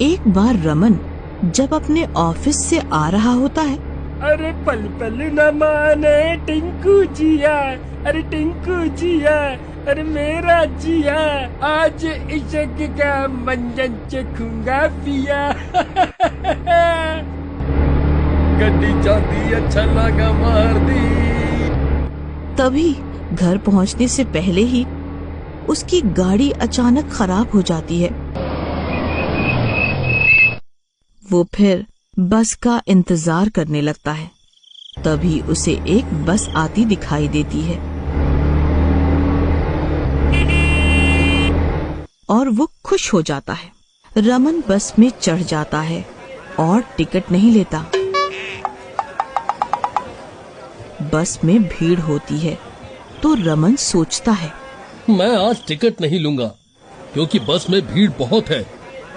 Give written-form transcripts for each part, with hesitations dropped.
एक बार रमन जब अपने ऑफिस से आ रहा होता है, अरे पल पल न माने टिंकू जिया, अरे टिंकू जिया, अरे मेरा जिया, आज इश्क का मंजन चखूंगा पिया। गड्डी जाती अच्छा लगा मार दी। तभी घर पहुंचने से पहले ही उसकी गाड़ी अचानक खराब हो जाती है। वो फिर बस का इंतजार करने लगता है। तभी उसे एक बस आती दिखाई देती है और वो खुश हो जाता है। रमन बस में चढ़ जाता है और टिकट नहीं लेता। बस में भीड़ होती है तो रमन सोचता है, मैं आज टिकट नहीं लूंगा क्योंकि बस में भीड़ बहुत है,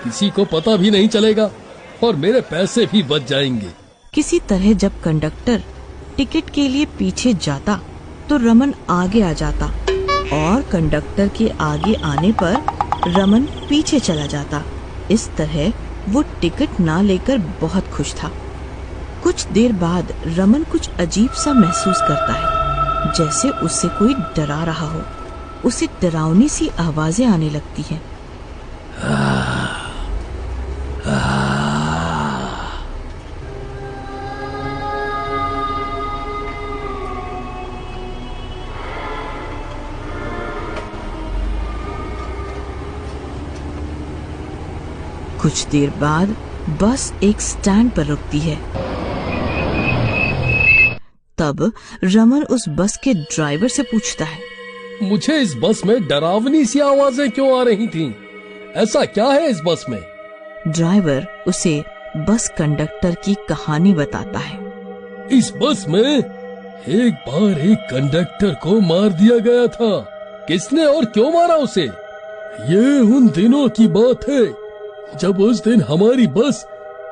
किसी को पता भी नहीं चलेगा और मेरे पैसे भी बच जाएंगे। किसी तरह जब कंडक्टर टिकट के लिए पीछे जाता तो रमन आगे आ जाता और कंडक्टर के आगे आने पर रमन पीछे चला जाता। इस तरह वो टिकट ना लेकर बहुत खुश था। कुछ देर बाद रमन कुछ अजीब सा महसूस करता है, जैसे उससे कोई डरा रहा हो। उसे डरावनी सी आवाजें आने लगती हैं। कुछ देर बाद बस एक स्टैंड पर रुकती है। तब रमन उस बस के ड्राइवर से पूछता है, मुझे इस बस में डरावनी सी आवाजें क्यों आ रही थीं? ऐसा क्या है इस बस में? ड्राइवर उसे बस कंडक्टर की कहानी बताता है। इस बस में एक बार एक कंडक्टर को मार दिया गया था। किसने और क्यों मारा उसे? ये उन दिनों की बात है जब उस दिन हमारी बस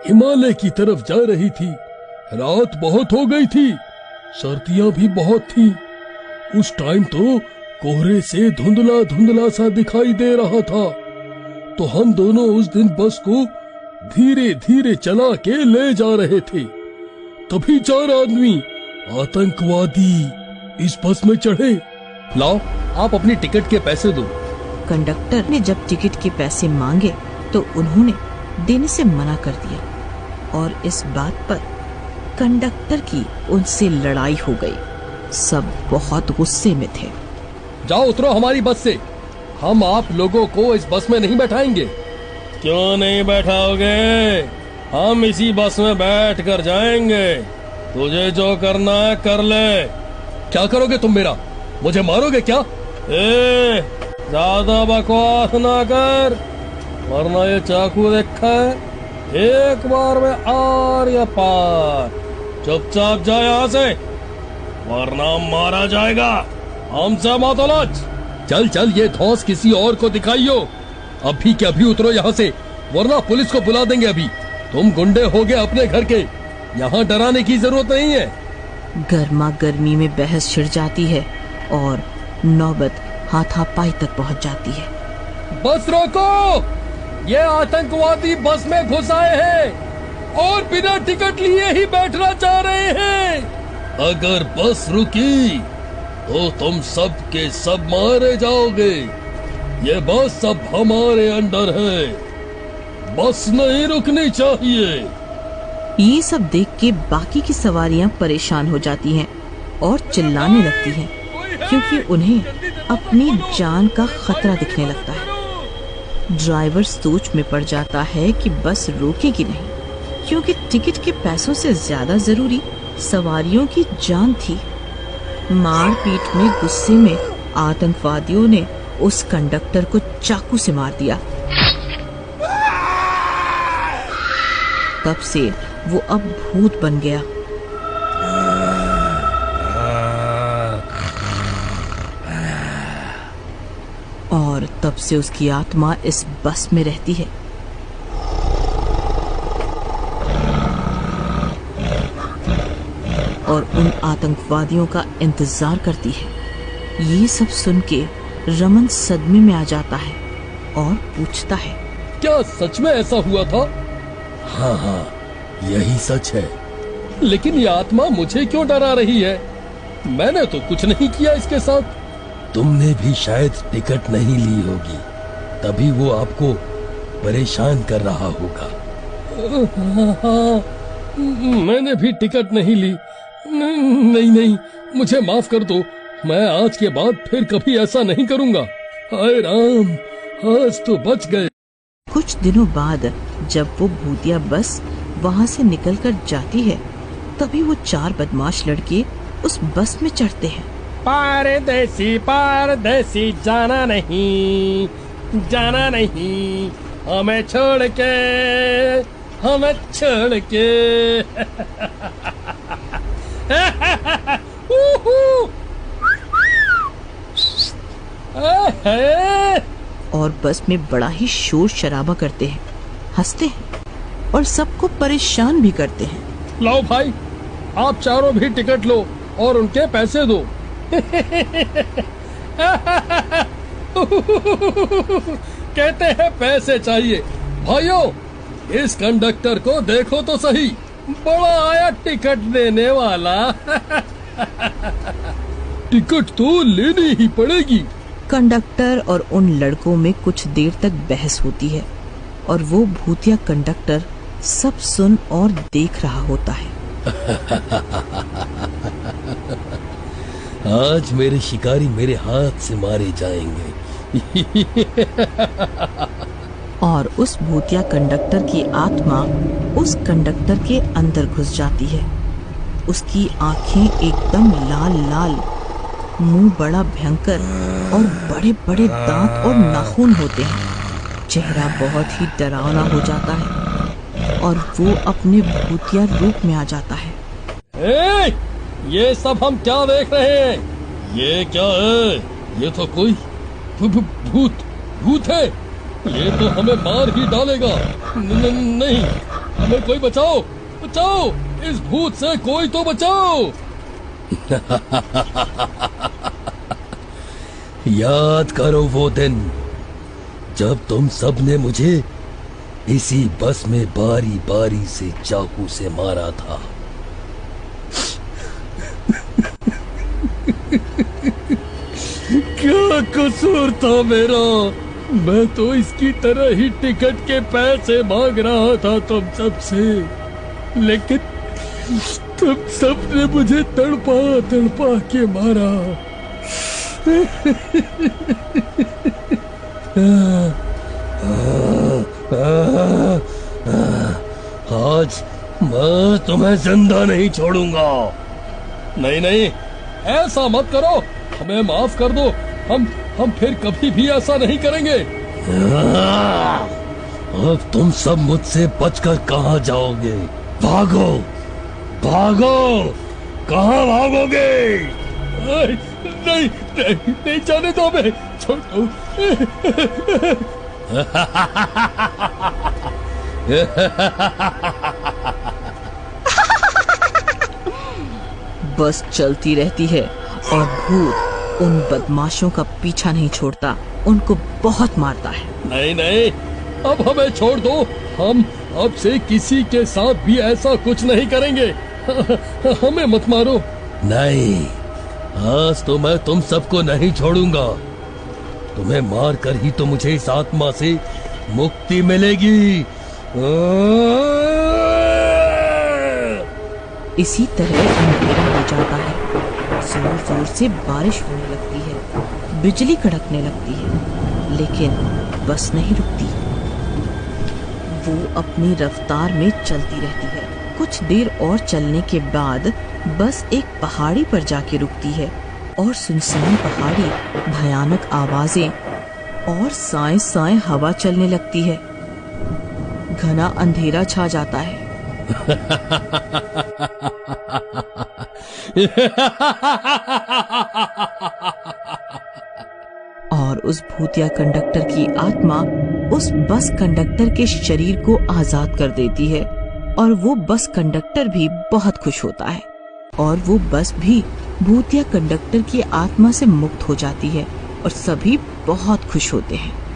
हिमालय की तरफ जा रही थी। रात बहुत हो गई थी, सर्दियां भी बहुत थी। उस टाइम तो कोहरे से धुंधला धुंधला सा दिखाई दे रहा था। तो हम दोनों उस दिन बस को धीरे धीरे चला के ले जा रहे थे। तभी 4 आदमी आतंकवादी इस बस में चढ़े। लाओ, आप अपनी टिकट के पैसे दो। कंडक्टर ने जब टिकट के पैसे मांगे तो उन्होंने देने से मना कर दिया और इस बात पर कंडक्टर की उनसे लड़ाई हो गई। सब बहुत गुस्से में थे। जाओ उतरो हमारी बस से, हम आप लोगों को इस बस में नहीं बैठाएंगे। क्यों नहीं बैठाओगे? हम इसी बस में बैठ कर जाएंगे। तुझे जो करना है कर ले। क्या करोगे तुम मेरा? मुझे मारोगे क्या? ज्यादा बकवास ना कर, वरना ये चाकू देखा है, एक बार में आर या पार। चुपचाप जा यहाँ से, वरना मारा जाएगा। हमसे मत उलझ। चल चल, ये धौंस किसी और को दिखाइयो। अभी के अभी उतरो यहाँ से, वरना पुलिस को बुला देंगे। अभी तुम गुंडे हो गए अपने घर के, यहाँ डराने की जरूरत नहीं है। गर्मा गर्मी में बहस छिड़ जाती है और नौबत हाथापाई तक पहुँच जाती है। बस रोको, ये आतंकवादी बस में घुस आए हैं और बिना टिकट लिए ही बैठना चाह रहे हैं। अगर बस रुकी तो तुम सब के सब मारे जाओगे। ये बस अब हमारे अंडर है, बस नहीं रुकनी चाहिए। ये सब देख के बाकी की सवारियां परेशान हो जाती हैं और चिल्लाने लगती हैं, क्योंकि उन्हें अपनी जान का खतरा दिखने लगता है। ड्राइवर सोच में पड़ जाता है कि बस रोकेगी नहीं, क्योंकि टिकट के पैसों से ज्यादा जरूरी सवारियों की जान थी। मारपीट में गुस्से में आतंकवादियों ने उस कंडक्टर को चाकू से मार दिया। तब से वो अब भूत बन गया। और तब से उसकी आत्मा इस बस में रहती है। और उन आतंकवादियों का इंतजार करती है। ये सब सुन के रमन सदमे में आ जाता है और पूछता है, क्या सच में ऐसा हुआ था? हाँ हाँ, यही सच है। लेकिन ये आत्मा मुझे क्यों डरा रही है? मैंने तो कुछ नहीं किया इसके साथ। तुमने भी शायद टिकट नहीं ली होगी, तभी वो आपको परेशान कर रहा होगा। मैंने भी टिकट नहीं ली। नहीं नहीं, मुझे माफ कर दो। मैं आज के बाद फिर कभी ऐसा नहीं करूंगा। हाय राम, आज तो बच गए। कुछ दिनों बाद जब वो भूतिया बस वहाँ से निकलकर जाती है, तभी वो 4 बदमाश लड़के उस बस में चढ़ते हैं। पारदेसी पारदेसी जाना नहीं, जाना नहीं, हमें छोड़ के, हमें छोड़ के। और बस में बड़ा ही शोर शराबा करते हैं, हंसते हैं और सबको परेशान भी करते हैं। लो भाई, आप चारों भी टिकट लो और उनके पैसे दो। कहते हैं पैसे चाहिए। भाइयों, इस कंडक्टर को देखो तो सही, बड़ा आया टिकट देने वाला। टिकट तो लेनी ही पड़ेगी। कंडक्टर और उन लड़कों में कुछ देर तक बहस होती है और वो भूतिया कंडक्टर सब सुन और देख रहा होता है। आज मेरे शिकारी मेरे हाथ से मारे जाएंगे। और उस भूतिया कंडक्टर की आत्मा उस कंडक्टर के अंदर घुस जाती है। उसकी आंखें एकदम लाल लाल, मुंह बड़ा भयंकर और बड़े बड़े दांत और नाखून होते हैं। चेहरा बहुत ही डरावना हो जाता है और वो अपने भूतिया रूप में आ जाता है। ये सब हम क्या देख रहे हैं? ये क्या है? ये तो कोई भूत है। ये तो हमें मार ही डालेगा। नहीं, हमें कोई बचाओ, बचाओ, इस भूत से कोई तो बचाओ। याद करो वो दिन जब तुम सब ने मुझे इसी बस में बारी बारी से चाकू से मारा था। क्या कसूर था मेरा? मैं तो इसकी तरह ही टिकट के पैसे मांग रहा था तुम सब से, लेकिन तुम सब ने मुझे तड़पा तड़पा के मारा। आज मैं तुम्हें जिंदा नहीं छोड़ूंगा। नहीं नहीं, ऐसा मत करो, हमें माफ कर दो। हम फिर कभी भी ऐसा नहीं करेंगे। अब तुम सब मुझसे बचकर कहाँ जाओगे? भागो, भागो, कहाँ भागोगे? नहीं नहीं नहीं, जाने दो, हमें छोड़ दो। बस चलती रहती है और भूत उन बदमाशों का पीछा नहीं छोड़ता, उनको बहुत मारता है। नहीं नहीं, अब हमें छोड़ दो। हम अब से किसी के साथ भी ऐसा कुछ नहीं करेंगे। हमें मत मारो। नहीं, आज तो मैं तुम सबको नहीं छोड़ूंगा। तुम्हें मार कर ही तो मुझे इस आत्मा से मुक्ति मिलेगी। इसी तरह अंधेरा हो जाता है। जोर जोर से बारिश होने लगती है, बिजली कड़कने लगती है, लेकिन बस नहीं रुकती। वो अपनी रफ्तार में चलती रहती है। कुछ देर और चलने के बाद बस एक पहाड़ी पर जाके रुकती है और सुनसान पहाड़ी, भयानक आवाजें और साए साए हवा चलने लगती है। घना अंधेरा छा जाता है। और उस भूतिया कंडक्टर की आत्मा उस बस कंडक्टर के शरीर को आजाद कर देती है और वो बस कंडक्टर भी बहुत खुश होता है और वो बस भी भूतिया कंडक्टर की आत्मा से मुक्त हो जाती है और सभी बहुत खुश होते हैं।